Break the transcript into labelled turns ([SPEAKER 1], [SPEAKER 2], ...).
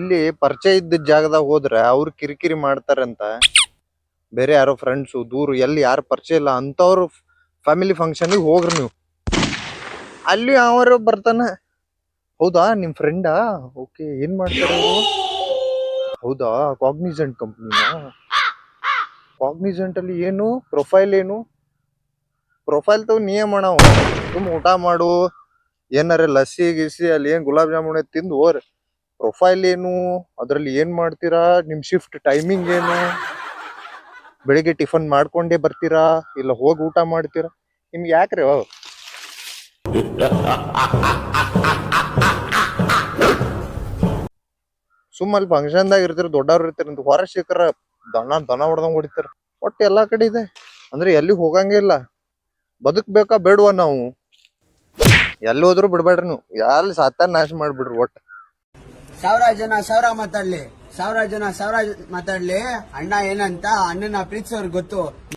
[SPEAKER 1] ಇಲ್ಲಿ ಪರಿಚಯ ಇದ್ದ ಜಾಗದಾಗ ಹೋದ್ರೆ ಅವ್ರು ಕಿರಿಕಿರಿ ಮಾಡ್ತಾರಂತ ಬೇರೆ ಯಾರೋ ಫ್ರೆಂಡ್ಸು ದೂರ ಎಲ್ಲಿ ಯಾರು ಪರಿಚಯ ಇಲ್ಲ ಅಂತವ್ರು ಫ್ಯಾಮಿಲಿ ಫಂಕ್ಷನ್ಗೆ ಹೋಗ್ರಿ ನೀವು. ಅಲ್ಲಿ ಅವರು ಬರ್ತಾನ. ಹೌದಾ ನಿಮ್ ಫ್ರೆಂಡಾ? ಓಕೆ, ಏನ್ ಮಾಡ್ತಾರೆ ಅವ್ರು? ಹೌದಾ, ಕಾಗ್ನಿಸೆಂಟ್ ಕಂಪ್ನಿನಾ? ಕಾಗ್ನಿಸೆಂಟ್ ಅಲ್ಲಿ ಏನು ಪ್ರೊಫೈಲ್ ಏನು? ಪ್ರೊಫೈಲ್ ತಗೋ ನೀಯೇ ಮಾಡವ. ಸುಮ್ ಊಟ ಮಾಡು, ಏನಾರ ಲಸ್ಸಿ ಗಿಸಿ ಅಲ್ಲಿ ಏನ್ ಗುಲಾಬ್ ಜಾಮೂನ್ ತಿಂದು ಹೋರ್. ಪ್ರೊಫೈಲ್ ಏನು, ಅದ್ರಲ್ಲಿ ಏನ್ ಮಾಡ್ತೀರಾ, ನಿಮ್ ಶಿಫ್ಟ್ ಟೈಮಿಂಗ್ ಏನು, ಬೆಳಿಗ್ಗೆ ಟಿಫನ್ ಮಾಡ್ಕೊಂಡೇ ಬರ್ತೀರಾ ಇಲ್ಲ ಹೋಗಿ ಊಟ ಮಾಡ್ತೀರಾ? ನಿಮ್ಗೆ ಯಾಕ್ರಿ ಸುಮ್ಮ ಅಲ್ಲಿ ಫಂಕ್ಷನ್ದಾಗ ಇರ್ತೀರ, ದೊಡ್ಡವ್ರು ಇರ್ತೀರ ಅಂತ ಹೊರ ಶಿಖರ ದನ ಹೊಡೆದಂಗ್ ಹೊಡಿತಾರ. ಒಟ್ಟು ಎಲ್ಲಾ ಕಡೆ ಇದೆ ಅಂದ್ರೆ ಎಲ್ಲಿ ಹೋಗಂಗೇ ಇಲ್ಲ. ಬದುಕ್ಬೇಕಾ ಬೇಡುವ ನಾವು? ಎಲ್ಲಿ ಹೋದ್ರು ಬಿಡ್ಬೇಡ್ರಿ ನೀವು, ಎಲ್ಲಿ ಸಾತಾನ ನಾಶ ಮಾಡ್ಬಿಡ್ರಿ ಒಟ್ಟು.
[SPEAKER 2] ಸಾವಿರ ಜನ ಮಾತಾಡ್ಲಿ, ಸಾವಿರ ಜನ ಮಾತಾಡ್ಲಿ, ಅಣ್ಣ ಏನಂತ ಅಣ್ಣನ ಪ್ರೀತಿಸೋರ್ಗೆ ಗೊತ್ತು.